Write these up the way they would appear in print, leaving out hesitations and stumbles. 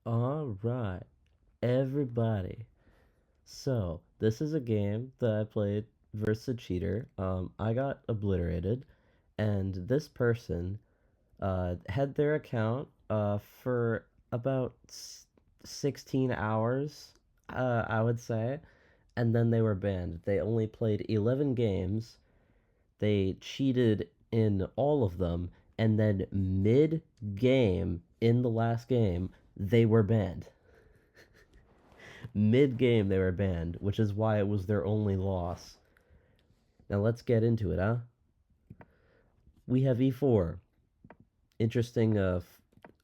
All right, everybody. So this is a game that I played versus a cheater. I got obliterated, and this person had their account for about 16 hours, I would say, and then they were banned. They only played 11 games. They cheated in all of them, and then mid game in the last game, they were banned. Mid game they were banned, which is why it was their only loss. Now let's get into it, huh? We have E4. Interesting.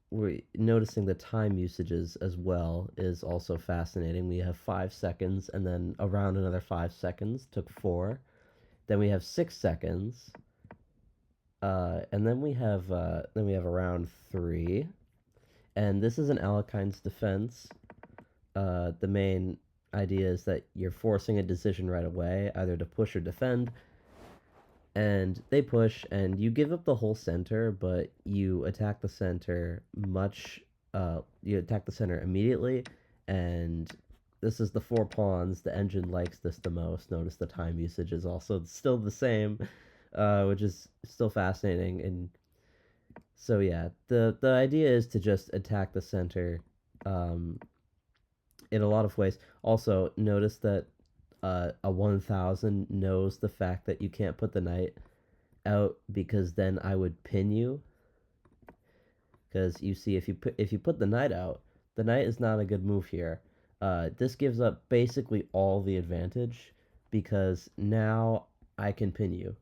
We noticing the time usages as well is also fascinating. We have 5 seconds, and then around another 5 seconds took four. Then we have 6 seconds, and then we have around three. And this is an Alekine's defense. The main idea is that you're forcing a decision right away, either to push or defend, and they push, and you give up the whole center, but you attack the center much. You attack the center immediately, and this is the four pawns. The engine likes this the most. Notice the time usage is also still the same, which is still fascinating. And so yeah, the idea is to just attack the center, um, in a lot of ways. Also, notice that a 1000 knows the fact that you can't put the knight out because then I would pin you. Because you see, if you put the knight out, the knight is not a good move here. This gives up basically all the advantage because now I can pin you,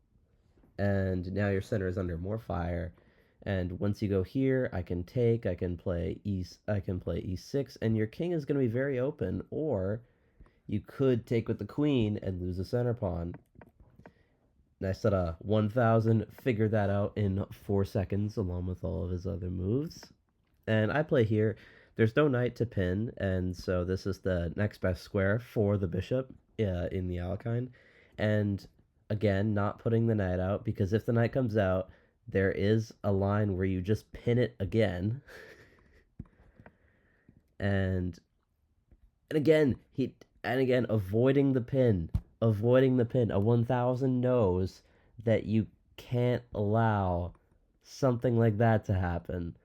and now your center is under more fire. And once you go here, I can take, I can play e6, and your king is going to be very open. Or you could take with the queen and lose a center pawn. And I said 1000, figured that out in 4 seconds along with all of his other moves. And I play here. There's no knight to pin, and so this is the next best square for the bishop in the Alekhine. And again, not putting the knight out, because if the knight comes out, there is a line where you just pin it again. and and again, avoiding the pin. Avoiding the pin. A 1000 knows that you can't allow something like that to happen.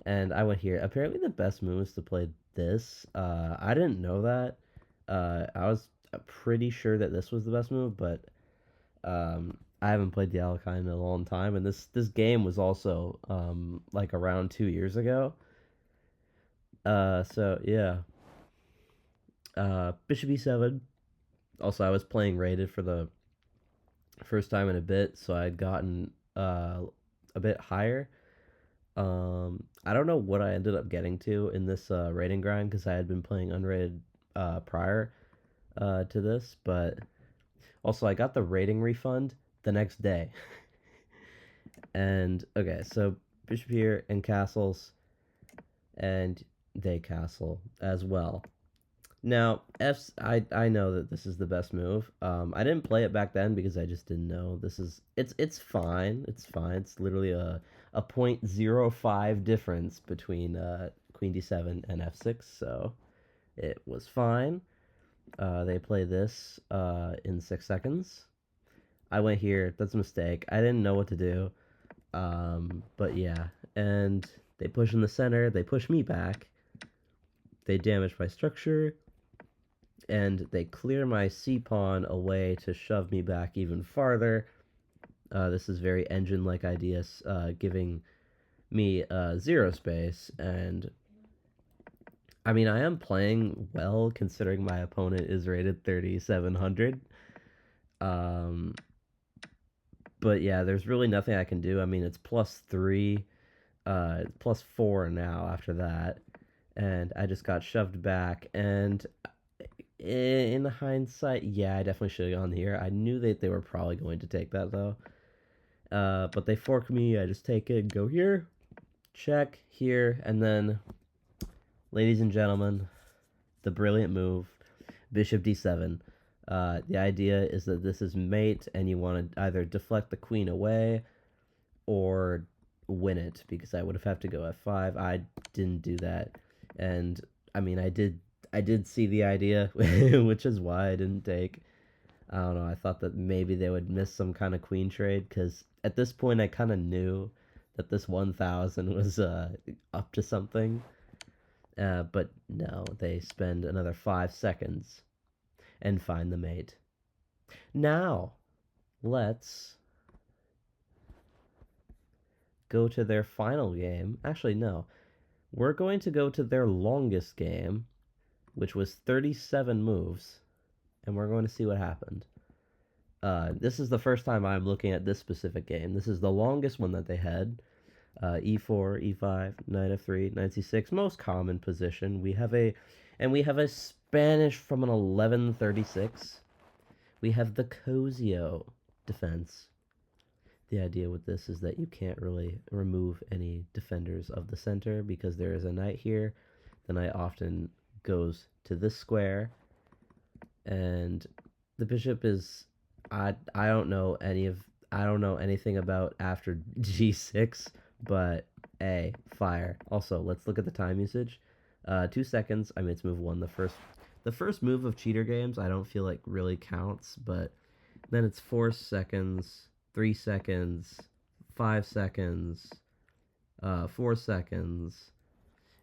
And I went here. Apparently, the best move is to play this. I didn't know that. I was pretty sure that this was the best move, but I haven't played the Alekhine in a long time, and this game was also like around 2 years ago. So yeah. Bishop e7. Also, I was playing rated for the first time in a bit, so I'd gotten a bit higher. I don't know what I ended up getting to in this rating grind because I had been playing unrated prior to this, but also I got the rating refund the next day. And okay, so bishop here and castles, and they castle as well. Now, I know that this is the best move. I didn't play it back then because I just didn't know. It's fine. It's fine. It's literally a 0.05 difference between Queen D7 and F6, so it was fine. They play this in 6 seconds. I went here. That's a mistake. I didn't know what to do. But yeah, and they push in the center. They push me back. They damage my structure, and they clear my c-pawn away to shove me back even farther. This is very engine-like ideas, giving me zero space, and I mean, I am playing well considering my opponent is rated 3700. Um, but yeah, there's really nothing I can do. I mean, it's +3, +4 now after that, and I just got shoved back, and in hindsight, yeah, I definitely should have gone here. I knew that they were probably going to take that though. But they fork me. I just take it, go here, check here, and then, ladies and gentlemen, the brilliant move, Bishop D7. The idea is that this is mate, and you want to either deflect the queen away or win it, because I would have to go F5. I didn't do that. And I mean, I did see the idea, which is why I didn't take. I don't know. I thought that maybe they would miss some kind of queen trade because at this point I kind of knew that this 1,000 was up to something. But no, they spend another 5 seconds and find the mate. Now, let's go to their final game. Actually, no. We're going to go to their longest game, which was 37 moves, and we're going to see what happened. This is the first time I'm looking at this specific game. This is the longest one that they had. E4, E5, knight f3, knight c6, most common position. We have a Spanish from an 1136. We have the Cosio defense. The idea with this is that you can't really remove any defenders of the center because there is a knight here. The knight often goes to this square, and the bishop is I don't know anything about after g6, but fire. Also, let's look at the time usage. 2 seconds. I mean, it's move one. The first move of cheater games I don't feel like really counts, but then it's 4 seconds, 3 seconds, 5 seconds, 4 seconds,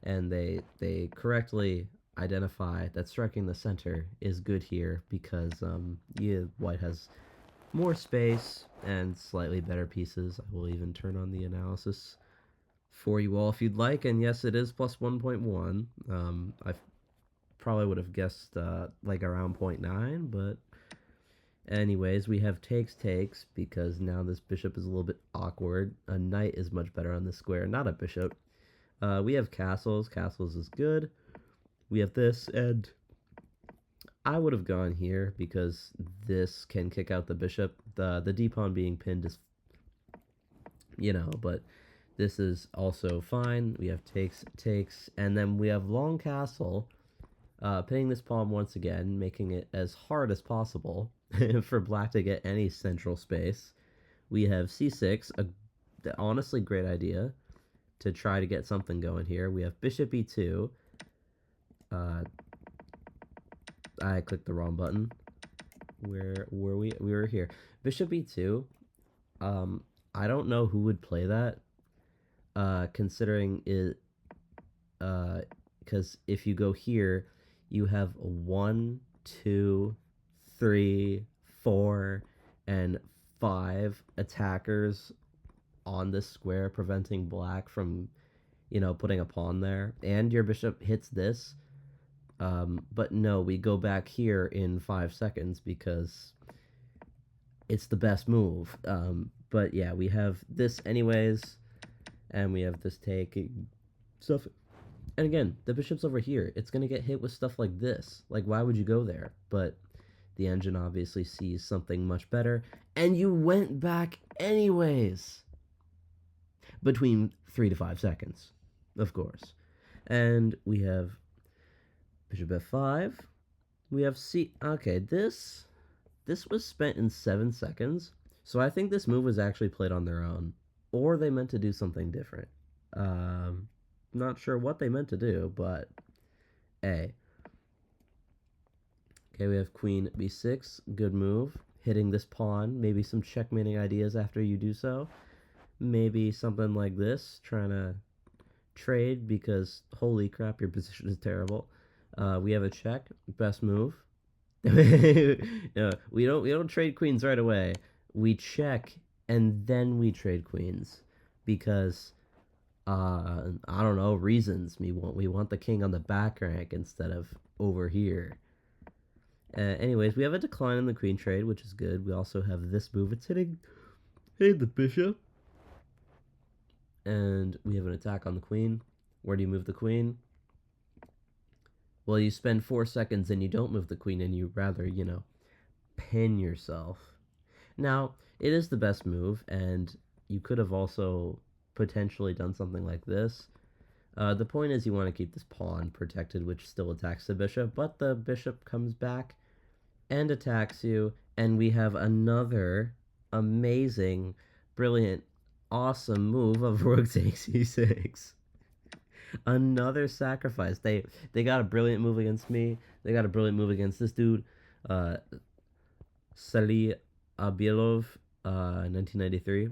and they correctly identify that striking the center is good here because white has more space and slightly better pieces. I will even turn on the analysis for you all if you'd like, and yes, it is plus 1.1. I probably would have guessed like around 0.9, but anyways, we have takes because now this bishop is a little bit awkward. A knight is much better on this square, not a bishop. We have castles. Castles is good. We have this, and I would have gone here because this can kick out the bishop. The d-pawn being pinned is, but this is also fine. We have takes, and then we have long castle, pinning this pawn once again, making it as hard as possible for black to get any central space. We have c6, a honestly great idea to try to get something going here. We have bishop e2. I clicked the wrong button. Where were we? We were here. Bishop e2. I don't know who would play that. Considering it. Because if you go here, you have 1, 2, 3, 4, and 5 attackers on this square, preventing black from, putting a pawn there. And your bishop hits this. But no, we go back here in 5 seconds because it's the best move. But yeah, we have this anyways, and we have this take stuff. And again, the bishop's over here. It's going to get hit with stuff like this. Like, why would you go there? But the engine obviously sees something much better, and you went back anyways. Between 3 to 5 seconds, of course. And we have bishop f5. We have c. Okay, this was spent in 7 seconds. So I think this move was actually played on their own, or they meant to do something different. Not sure what they meant to do, but A. Okay, we have queen b6. Good move. Hitting this pawn. Maybe some checkmating ideas after you do so. Maybe something like this. Trying to trade because holy crap, your position is terrible. We have a check. Best move. No, we don't trade queens right away. We check and then we trade queens because I don't know, reasons. We want the king on the back rank instead of over here. Anyways, we have a decline in the queen trade, which is good. We also have this move. It's hitting the bishop. And we have an attack on the queen. Where do you move the queen? Well, you spend 4 seconds and you don't move the queen, and you rather, pin yourself. Now, it is the best move, and you could have also potentially done something like this. The point is you want to keep this pawn protected, which still attacks the bishop, but the bishop comes back and attacks you, and we have another amazing, brilliant, awesome move of rook takes e6. Another sacrifice. They got a brilliant move against me. They got a brilliant move against this dude. Uh, Sali Abilov, 1993.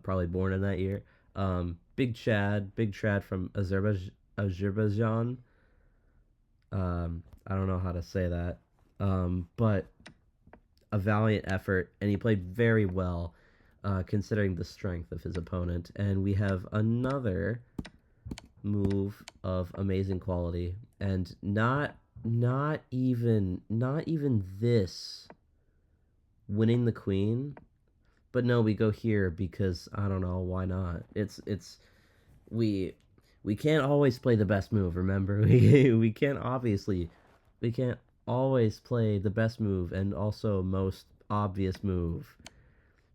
Probably born in that year. Big Chad from Azerbaijan. I don't know how to say that. But a valiant effort, and he played very well, considering the strength of his opponent. And we have another move of amazing quality, and not even this winning the queen. But no, we go here because I don't know why not. It's we we can't always play the best move. Remember, we can't always play the best move and also most obvious move.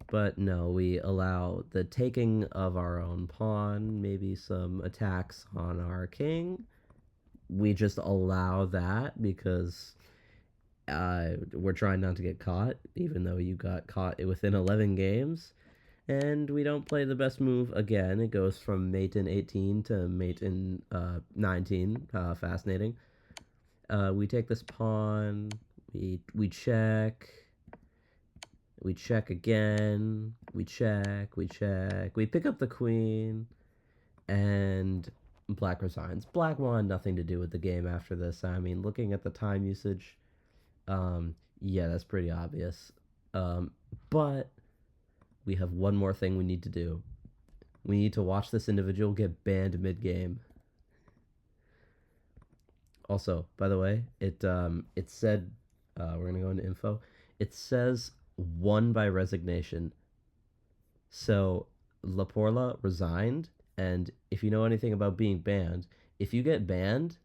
But no, we allow the taking of our own pawn, maybe some attacks on our king. We just allow that because we're trying not to get caught, even though you got caught within 11 games. And we don't play the best move again. It goes from mate in 18 to mate in 19. Fascinating. We take this pawn. We check. We check again. We check. We check. We pick up the queen. And black resigns. Black wanted nothing to do with the game after this. I mean, looking at the time usage, yeah, that's pretty obvious. But we have one more thing we need to do. We need to watch this individual get banned mid-game. Also, by the way, it said we're gonna go into info. It says won by resignation. So Laporla resigned, and if you know anything about being banned, if you get banned,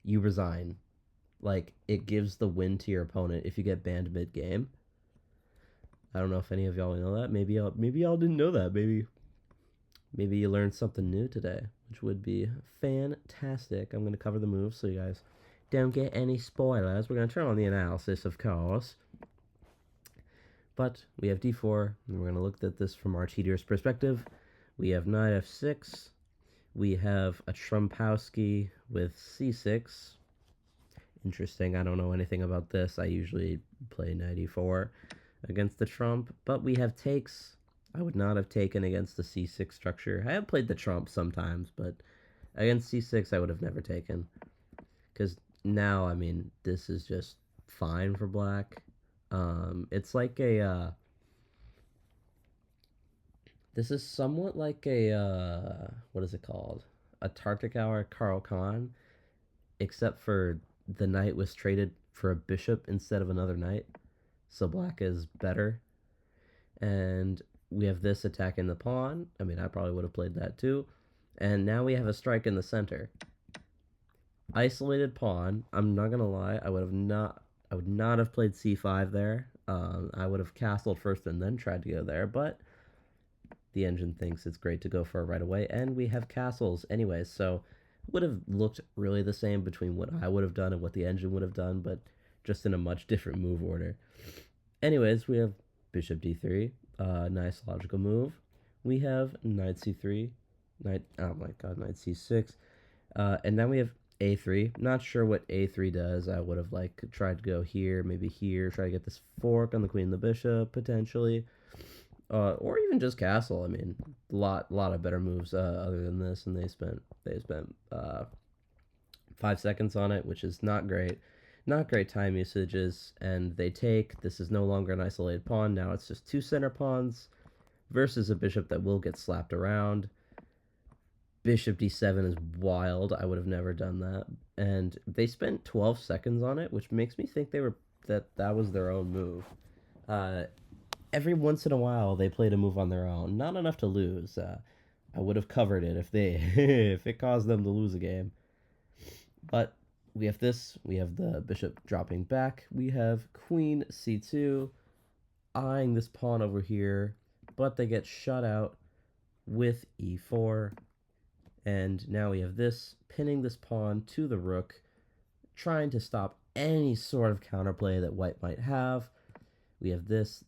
you resign. Like, it gives the win to your opponent if you get banned mid-game. I don't know if any of y'all know that. Maybe y'all didn't know that. Maybe you learned something new today, which would be fantastic. I'm going to cover the moves so you guys don't get any spoilers. We're going to turn on the analysis, of course. But we have d4, and we're going to look at this from our cheater's perspective. We have knight f6. We have a Trumpowski with c6. Interesting. I don't know anything about this. I usually play knight e4 against the trump, but we have takes. I would not have taken against the c6 structure. I have played the trump sometimes, but against c6 I would have never taken. Because now, I mean, this is just fine for black. It's like a, this is somewhat like a, what is it called? A Tartic Hour Carl Khan, except for the knight was traded for a bishop instead of another knight. So black is better. And we have this attack in the pawn. I mean, I probably would have played that too. And now we have a strike in the center. Isolated pawn. I'm not gonna lie. I would not have played c5 there. I would have castled first and then tried to go there, but the engine thinks it's great to go for it right away, and we have castles anyways, so it would have looked really the same between what I would have done and what the engine would have done, but just in a much different move order. Anyways, we have bishop d3, nice logical move. We have knight c3, knight c6, and now we have a3. Not sure what a3 does. I would have tried to go here, maybe here, try to get this fork on the queen and the bishop potentially, or even just castle. I mean, lot of better moves other than this, and they spent 5 seconds on it, which is not great. Not great time usages, and they take. This is no longer an isolated pawn. Now it's just 2 center pawns versus a bishop that will get slapped around. Bishop d7 is wild. I would have never done that. And they spent 12 seconds on it, which makes me think that was their own move. Every once in a while, they played a move on their own. Not enough to lose. I would have covered it if if it caused them to lose a game. But we have this. We have the bishop dropping back. We have queen c2, eyeing this pawn over here, but they get shut out with e4. And now we have this, pinning this pawn to the rook, trying to stop any sort of counterplay that white might have. We have this,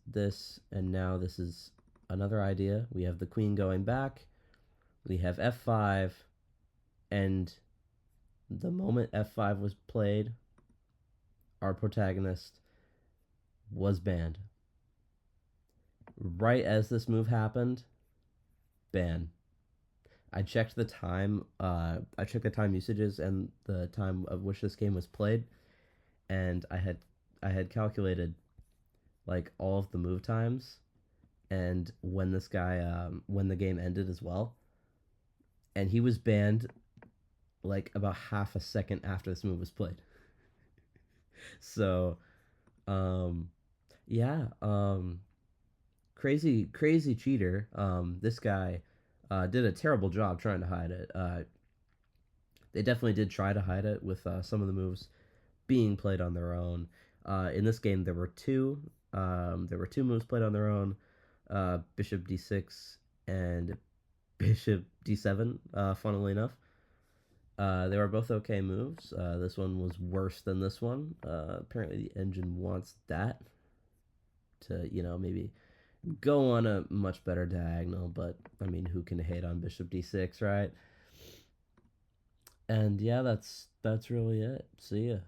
and now this is another idea. We have the queen going back. We have f5. And the moment f5 was played, our protagonist was banned. Right as this move happened, ban. I checked the time. I checked the time usages and the time of which this game was played, and I had calculated like all of the move times and when this guy when the game ended as well, and he was banned like about half a second after this move was played. So, um, yeah, crazy cheater. This guy did a terrible job trying to hide it. They definitely did try to hide it with some of the moves being played on their own. In this game, there were two. There were two moves played on their own: Bishop D6 and Bishop D7. Funnily enough, they were both okay moves. This one was worse than this one. Apparently, the engine wants that to, maybe go on a much better diagonal. But I mean, who can hate on Bishop D6, right? And yeah, that's really it. See ya.